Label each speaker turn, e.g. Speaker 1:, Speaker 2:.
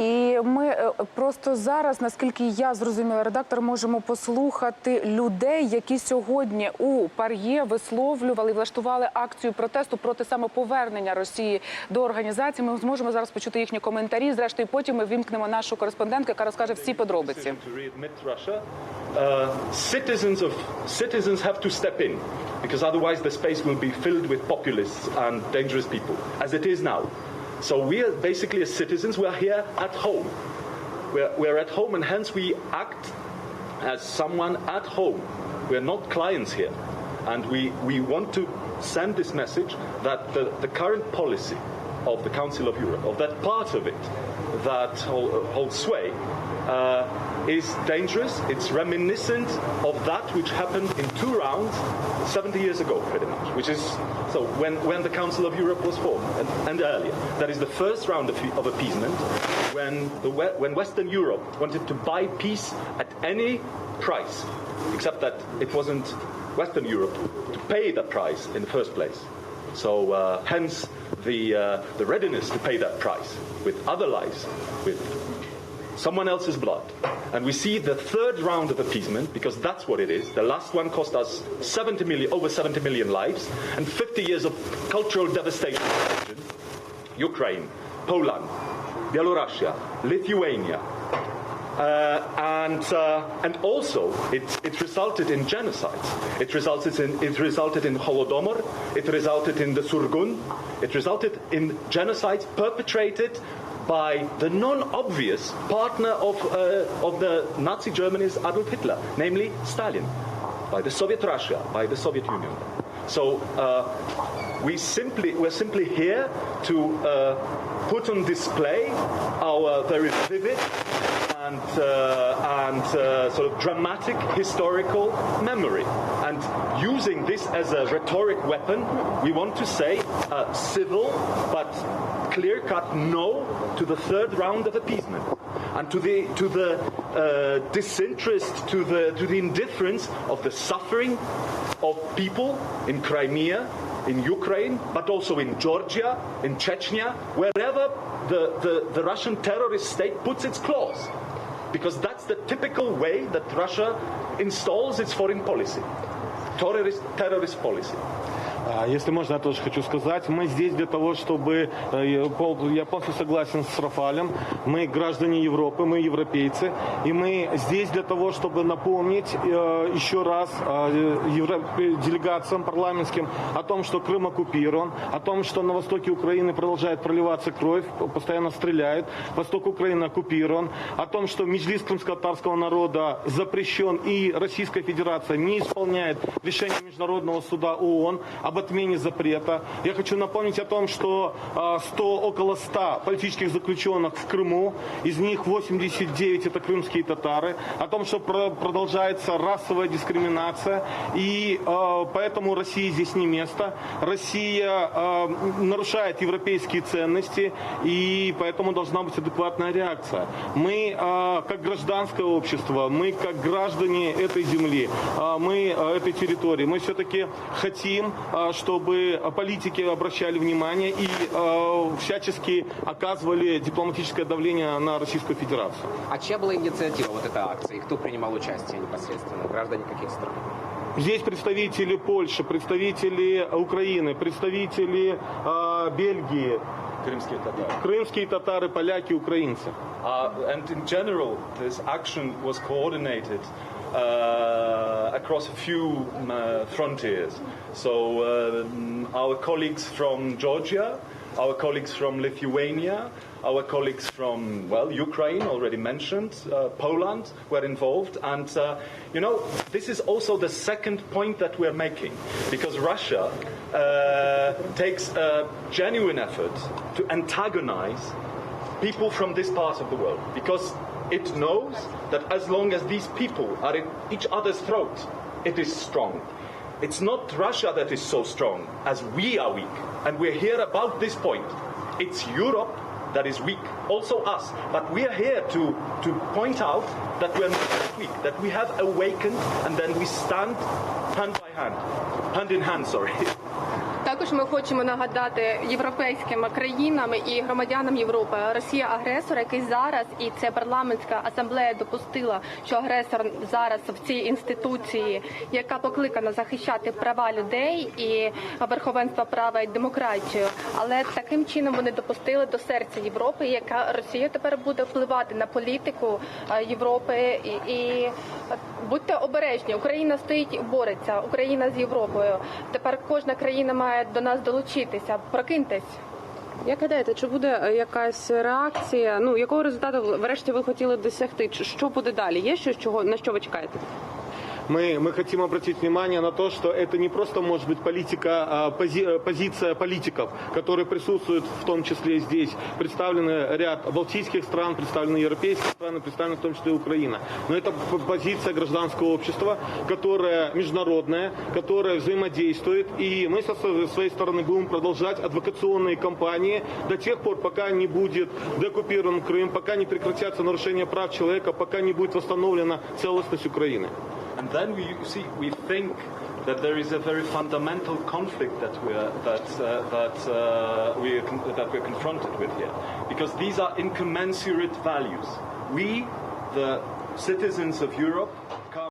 Speaker 1: І ми просто зараз, наскільки я зрозуміла, редактор, можемо послухати людей, які сьогодні у ПАРЄ висловлювали, влаштували акцію протесту проти саме повернення Росії до організації. Ми зможемо зараз почути їхні коментарі. Зрештою, потім ми вімкнемо нашу кореспондентку, яка розкаже всі подробиці.
Speaker 2: Citizens have to step in, because otherwise the space will be filled with populists and dangerous people, as it is now. So we are basically, as citizens, we are here at home. We're at home, and hence we act as someone at home. We're not clients here. And we want to send this message that the current policy of the Council of Europe, of that part of it that holds sway, is dangerous. It's reminiscent of that which happened in 2 rounds 70 years ago, pretty much. Which is so when the Council of Europe was formed and earlier. That is the first round of appeasement, when Western Europe wanted to buy peace at any price, except that it wasn't Western Europe to pay the price in the first place. So hence the readiness to pay that price with other lives, with someone else's blood. And we see the 3rd round of appeasement, because that's what it is. The last one cost us over 70 million lives and 50 years of cultural devastation. Ukraine, Poland, Belarus, Lithuania. And also it resulted in genocides. It resulted in Holodomor. It resulted in the Surgun. It resulted in genocides perpetrated by the non-obvious partner of the Nazi Germany's Adolf Hitler, namely Stalin, by the Soviet Russia, by the Soviet Union. So we're simply here to put on display our very vivid and sort of dramatic historical memory. And using this as a rhetoric weapon, we want to say civil but clear-cut no to the 3rd round of appeasement, and to the disinterest, to the indifference of the suffering of people in Crimea, in Ukraine, but also in Georgia, in Chechnya, wherever the Russian terrorist state puts its claws. Because that's the typical way that Russia installs its foreign policy, terrorist policy.
Speaker 3: Если можно, я тоже хочу сказать, мы здесь для того, чтобы, я полностью согласен с Рафалем, мы граждане Европы, мы европейцы, и мы здесь для того, чтобы напомнить еще раз делегациям парламентским о том, что Крым оккупирован, о том, что на востоке Украины продолжает проливаться кровь, постоянно стреляют, восток Украины оккупирован, о том, что меджлис крымско-татарского народа запрещен и Российская Федерация не исполняет решение Международного суда ООН об отмене запрета. Я хочу напомнить о том, что около 100 политических заключенных в Крыму, из них 89 это крымские татары, о том, что продолжается расовая дискриминация, и поэтому России здесь не место. Россия нарушает европейские ценности, и поэтому должна быть адекватная реакция. Мы, как гражданское общество, мы, как граждане этой земли, мы этой территории, мы все-таки хотим, чтобы политики обращали внимание и всячески оказывали дипломатическое давление на Российскую Федерацию.
Speaker 4: А чья была инициатива вот этой акции? Кто принимал участие непосредственно? Граждане каких стран?
Speaker 3: Здесь представители Польши, представители Украины, представители Бельгии. Крымские татары, поляки, украинцы.
Speaker 2: And in general, this action was coordinated across a few frontiers. So our colleagues from Georgia, our colleagues from Lithuania, our colleagues from, well, Ukraine, already mentioned, Poland were involved. And, you know, this is also the second point that we're making, because Russia takes a genuine effort to antagonize people from this part of the world, because it knows that as long as these people are in each other's throat, it is strong. It's not Russia that is so strong as we are weak, and we're here about this point. It's Europe that is weak, also us, but we are here to point out that we're not weak, that we have awakened, and then we stand hand by hand, hand in hand, sorry.
Speaker 5: Також ми хочемо нагадати європейським країнам і громадянам Європи, Росія агресор, який зараз, і це парламентська асамблея допустила, що агресор зараз в цій інституції, яка покликана захищати права людей і верховенство права і демократію. Але таким чином вони допустили до серця Європи, яка Росія тепер буде впливати на політику Європи. І будьте обережні, Україна стоїть і бореться, Україна з Європою. Тепер кожна країна має до нас долучитися. Прокиньтесь.
Speaker 6: Як гадаєте, чи буде якась реакція? Ну, якого результату врешті ви хотіли досягти? Що буде далі? Є щось, на що ви чекаєте?
Speaker 3: Мы хотим обратить внимание на то, что это не просто может быть политика, позиция политиков, которые присутствуют в том числе здесь. Представлены ряд балтийских стран, представлены европейские страны, представлены в том числе и Украина. Но это позиция гражданского общества, которая международная, которая взаимодействует. И мы со своей стороны будем продолжать адвокационные кампании до тех пор, пока не будет деоккупирован Крым, пока не прекратятся нарушения прав человека, пока не будет восстановлена целостность Украины.
Speaker 2: And then we think that there is a very fundamental conflict that we're confronted with here, because these are incommensurate values. We, the citizens of Europe,